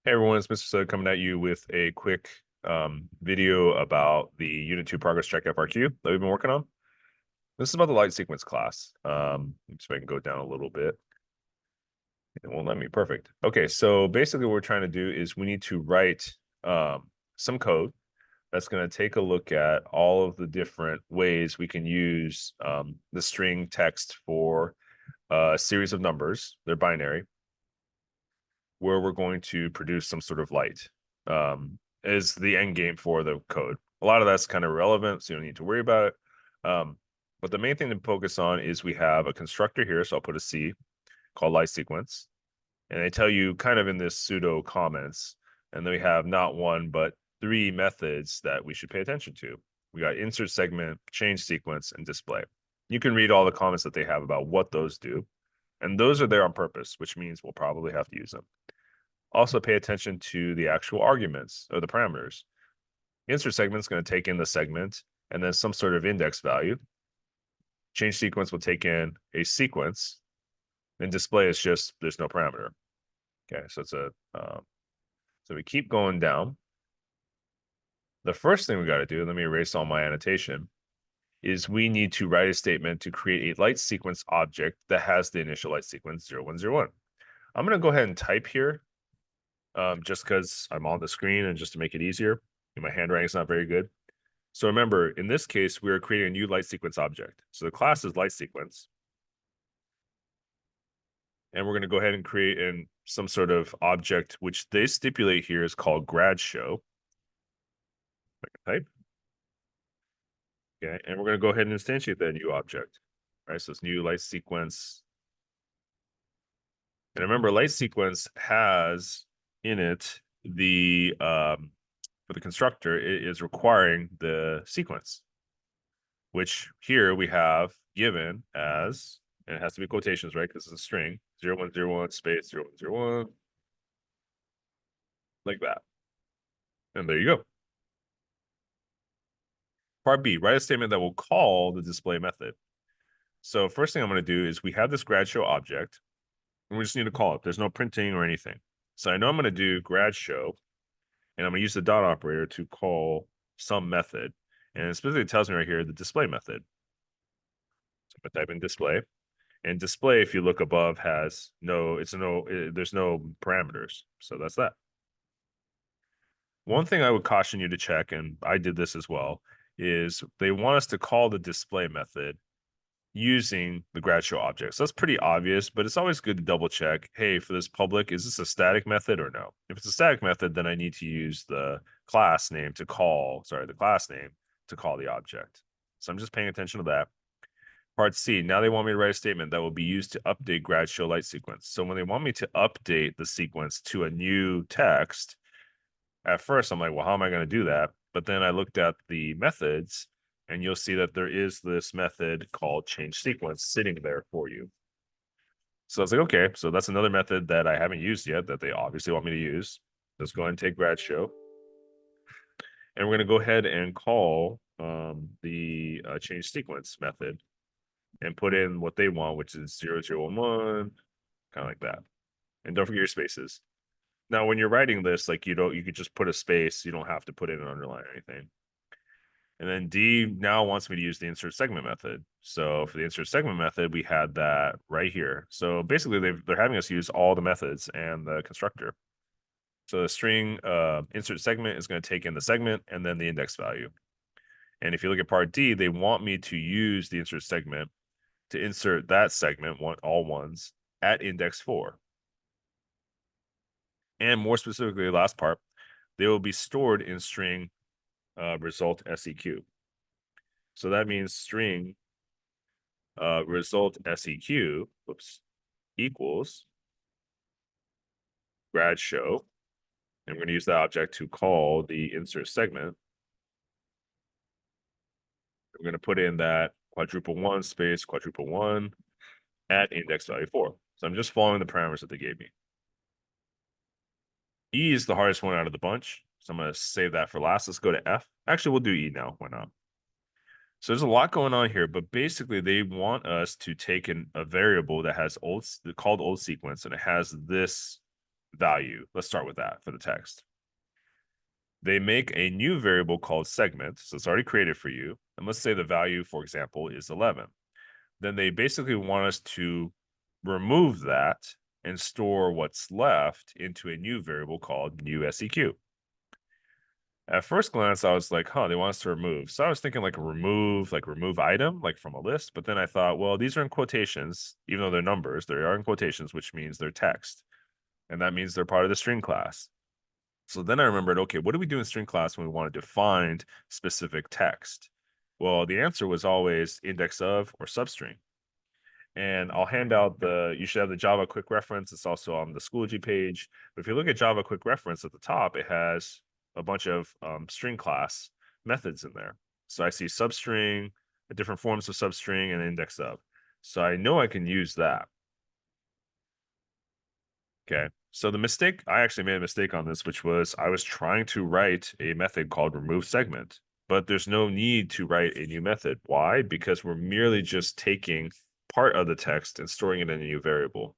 Hey everyone, it's Mr. Southerd coming at you with a quick video about the Unit 2 Progress Check FRQ that we've been working on. This is about the light sequence class. So I can go down a little bit. It won't let me. Perfect. Okay, so basically what we're trying to do is we need to write some code that's going to take a look at all of the different ways we can use the string text for a series of numbers. They're binary, where we're going to produce some sort of light is the end game for the code. A lot of that's kind of irrelevant, so you don't need to worry about it. But the main thing to focus on is we have a constructor here, so I'll put a C called light sequence. And they tell you kind of in this pseudo comments, and then we have not one, but three methods that we should pay attention to. We got insert segment, change sequence, and display. You can read all the comments that they have about what those do. And those are there on purpose, which means we'll probably have to use them. Also pay attention to the actual arguments or the parameters. Insert segment is going to take in the segment and then some sort of index value. Change sequence will take in a sequence, and display is just there's no parameter. Okay, so it's a so we keep going down. The first thing we got to do, let me erase all my annotation, is we need to write a statement to create a light sequence object that has the initial light sequence 0101. I'm going to go ahead and type here just because I'm on the screen and just to make it easier. And my handwriting is not very good. So remember, in this case, we're creating a new light sequence object. So the class is light sequence. And we're going to go ahead and create some sort of object, which they stipulate here is called grad show. I can type. Okay, and we're going to go ahead and instantiate that new object. All right, so it's new light sequence. And remember, light sequence has in it the for the constructor, it is requiring the sequence, which here we have given as, and it has to be quotations, right? Because it's a string, 0101 space 0101, like that. And there you go. Part B, write a statement that will call the display method. So first thing I'm going to do is we have this grad show object, and we just need to call it. There's no printing or anything. So I know I'm going to do grad show, and I'm going to use the dot operator to call some method. And it specifically tells me right here the display method. So I'm going to type in display. And display, if you look above, has there's no parameters. So that's that. One thing I would caution you to check, and I did this as well, is they want us to call the display method using the grad show object. So that's pretty obvious, but it's always good to double check. Hey, for this public, is this a static method or no? If it's a static method, then I need to use the class name to call the object. So I'm just paying attention to that. Part C, now they want me to write a statement that will be used to update grad show light sequence. So when they want me to update the sequence to a new text, at first I'm like, well, how am I going to do that? But then I looked at the methods, and you'll see that there is this method called change sequence sitting there for you. So I was like, okay, so that's another method that I haven't used yet that they obviously want me to use. Let's go ahead and take grad show. And we're going to go ahead and call the change sequence method and put in what they want, which is 0011, kind of like that. And don't forget your spaces. Now, when you're writing this, like you could just put a space. You don't have to put in an underline or anything. And then D now wants me to use the insert segment method. So for the insert segment method, we had that right here. So basically, they're having us use all the methods and the constructor. So the string insert segment is going to take in the segment and then the index value. And if you look at part D, they want me to use the insert segment to insert that segment, all ones, at index 4. And more specifically, the last part, they will be stored in string result SEQ. So that means string result SEQ, equals grad show. And we're going to use that object to call the insert segment. We're going to put in that quadruple 1 space quadruple 1 at index value 4. So I'm just following the parameters that they gave me. E is the hardest one out of the bunch. So I'm going to save that for last. Let's go to F. Actually, we'll do E now. Why not? So there's a lot going on here, but basically they want us to take a variable that has called old sequence, and it has this value. Let's start with that for the text. They make a new variable called segment. So it's already created for you. And let's say the value, for example, is 11. Then they basically want us to remove that and store what's left into a new variable called new SEQ. At first glance, I was like, they want us to remove. So I was thinking like remove item, like from a list. But then I thought, well, these are in quotations, even though they're numbers, they are in quotations, which means they're text. And that means they're part of the string class. So then I remembered, okay, what do we do in string class when we want to define specific text? Well, the answer was always index of or substring. And I'll hand out you should have the Java quick reference. It's also on the Schoology page. But if you look at Java quick reference at the top, it has a bunch of string class methods in there. So I see substring, different forms of substring, and index of. So I know I can use that. Okay. So I actually made a mistake on this, which was I was trying to write a method called remove segment, but there's no need to write a new method. Why? Because we're merely just taking part of the text and storing it in a new variable.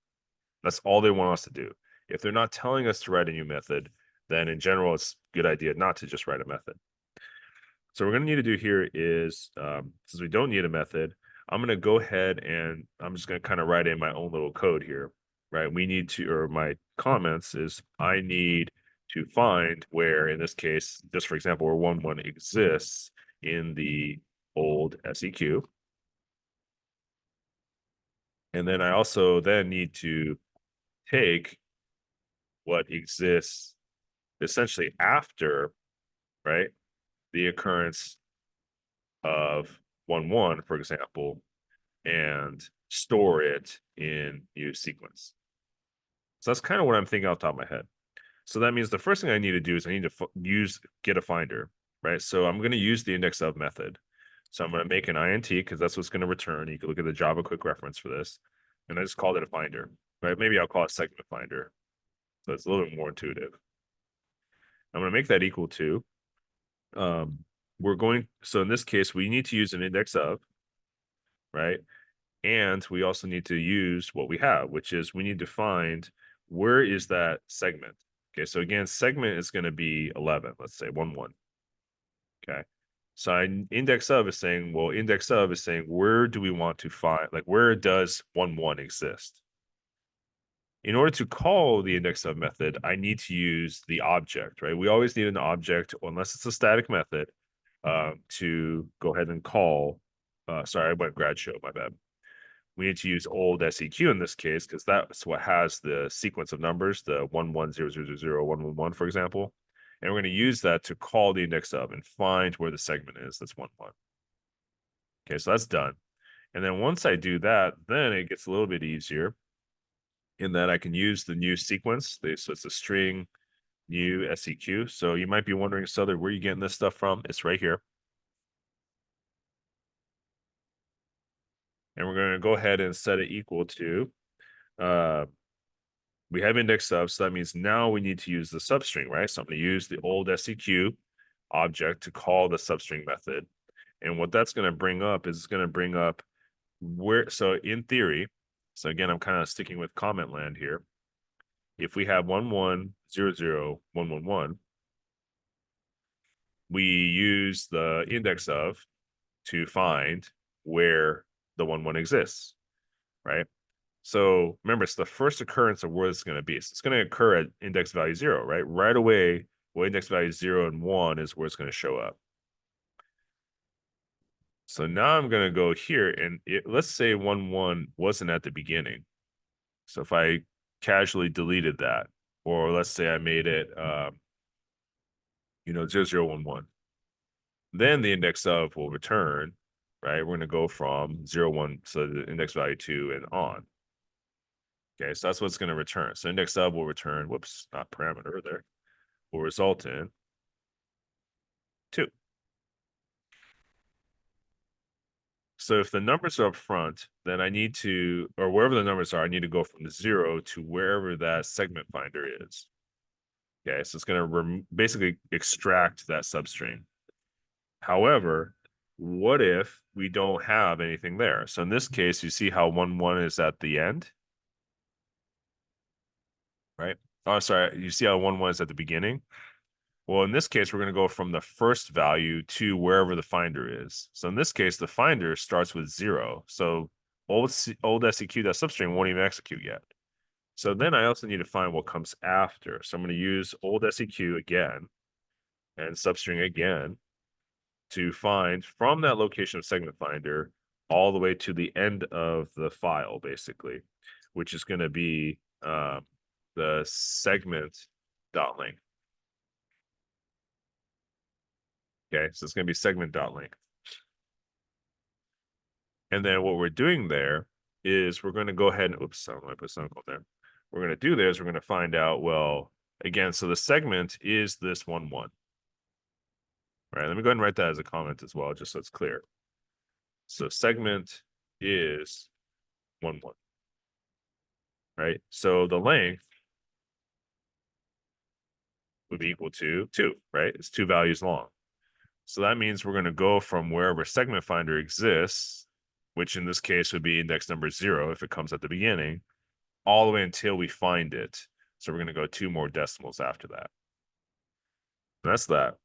That's all they want us to do. If they're not telling us to write a new method, then in general, it's a good idea not to just write a method. So what we're going to need to do here is, since we don't need a method, I'm going to go ahead and I'm just going to kind of write in my own little code here, right? My comments is I need to find where, in this case, just for example, where 1 exists in the old SEQ. And then I also then need to take what exists essentially after, right, the occurrence of 1, for example, and store it in use sequence. So that's kind of what I'm thinking off the top of my head. So that means the first thing I need to do is I need to get a finder, right? So I'm going to use the index of method. So I'm going to make an int because that's what's going to return. You can look at the Java quick reference for this. And I just called it a finder, right? Maybe I'll call it segment finder. So it's a little bit more intuitive. I'm going to make that equal to, so in this case, we need to use an index of, right? And we also need to use what we have, which is we need to find where is that segment. Okay, so again, segment is going to be 11, let's say 1. Okay, so index of is saying, where do we want to find, like where does 1 exist? In order to call the index of method, I need to use the object, right? We always need an object, unless it's a static method, to go ahead and call. Sorry, I went grad show, my bad. We need to use old SEQ in this case because that's what has the sequence of numbers, the 1100001111, for example. And we're going to use that to call the index of and find where the segment is that's 11. Okay, so that's done. And then once I do that, then it gets a little bit easier in that I can use the new sequence. So it's a string new SEQ. So you might be wondering, Southerd, where are you getting this stuff from? It's right here. And we're going to go ahead and set it equal to, we have index of, so that means now we need to use the substring, right? So I'm going to use the old SEQ object to call the substring method. And what that's going to bring up is it's going to bring up so in theory, so again, I'm kind of sticking with comment land here. If we have 11001111, we use the index of to find where the 11 exists, right? So remember, it's the first occurrence of where it's going to be. So it's going to occur at index value 0, right? Right away, well, index value 0 and 1 is where it's going to show up. So now I'm going to go here, and let's say 11 wasn't at the beginning. So if I casually deleted that, or let's say I made it, 0011, then the index of will return, right? We're going to go from 0, 1, so the index value 2 and on. Okay, so that's what's going to return. So index of will return, whoops, not parameter there, will result in 2. So if the numbers are up front, then I need to, or wherever the numbers are, I need to go from the 0 to wherever that segment finder is. Okay, so it's going to basically extract that substring. However, what if we don't have anything there? So in this case, you see how 11 is at the end, right? Oh, sorry. You see how 1 is at the beginning? Well, in this case, we're going to go from the first value to wherever the finder is. So in this case, the finder starts with 0. So old SEQ.substring won't even execute yet. So then I also need to find what comes after. So I'm going to use old SEQ again and substring again to find from that location of segment finder all the way to the end of the file, basically, which is going to be the segment.length. Okay, so it's going to be segment.length. And then what we're doing there is we're going to go ahead and, oops, I don't know, I put semicolon there. What we're going to do there is we're going to find out, well, again, so the segment is this 1, 1. Right, let me go ahead and write that as a comment as well, just so it's clear. So segment is 1, 1. Right, so the length would be equal to 2, right? It's 2 values long. So that means we're going to go from wherever segment finder exists, which in this case would be index number 0 if it comes at the beginning, all the way until we find it. So we're going to go 2 more decimals after that. That's that.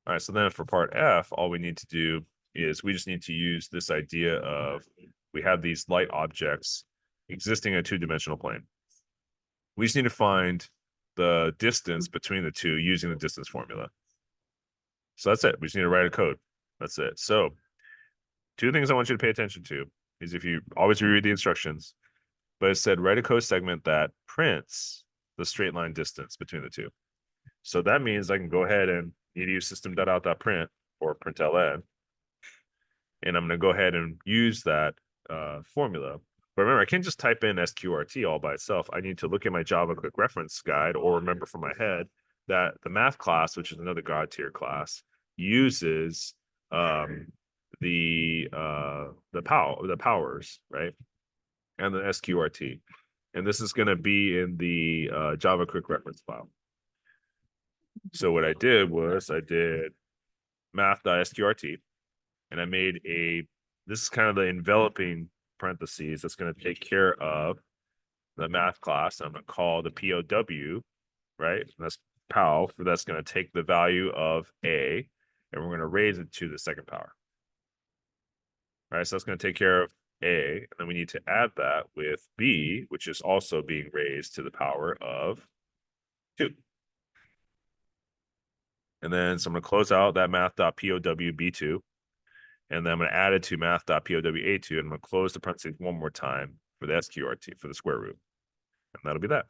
All right, so then for part F, all we need to do is we just need to use this idea of we have these light objects existing in a 2-dimensional plane. We just need to find the distance between the two using the distance formula. So that's it. We just need to write a code. That's it. So 2 things I want you to pay attention to is if you always reread the instructions, but it said write a code segment that prints the straight line distance between the two. So that means I can go ahead and use system.out.print or println, and I'm going to go ahead and use that formula. But remember, I can't just type in SQRT all by itself. I need to look at my Java quick reference guide or remember from my head that the math class, which is another God tier class, uses the powers, right? And the SQRT. And this is going to be in the Java quick reference file. So what I did was I did math.sqrt, and I made this is kind of the enveloping parentheses that's going to take care of the math class. I'm going to call the POW, right? That's POW, that's going to take the value of A, and we're going to raise it to the second power. All right, so that's going to take care of A, and then we need to add that with B, which is also being raised to the power of 2. And then, so I'm going to close out that math.powb2, and then I'm going to add it to math.powA2, and I'm going to close the parentheses one more time for the SQRT, for the square root. And that'll be that.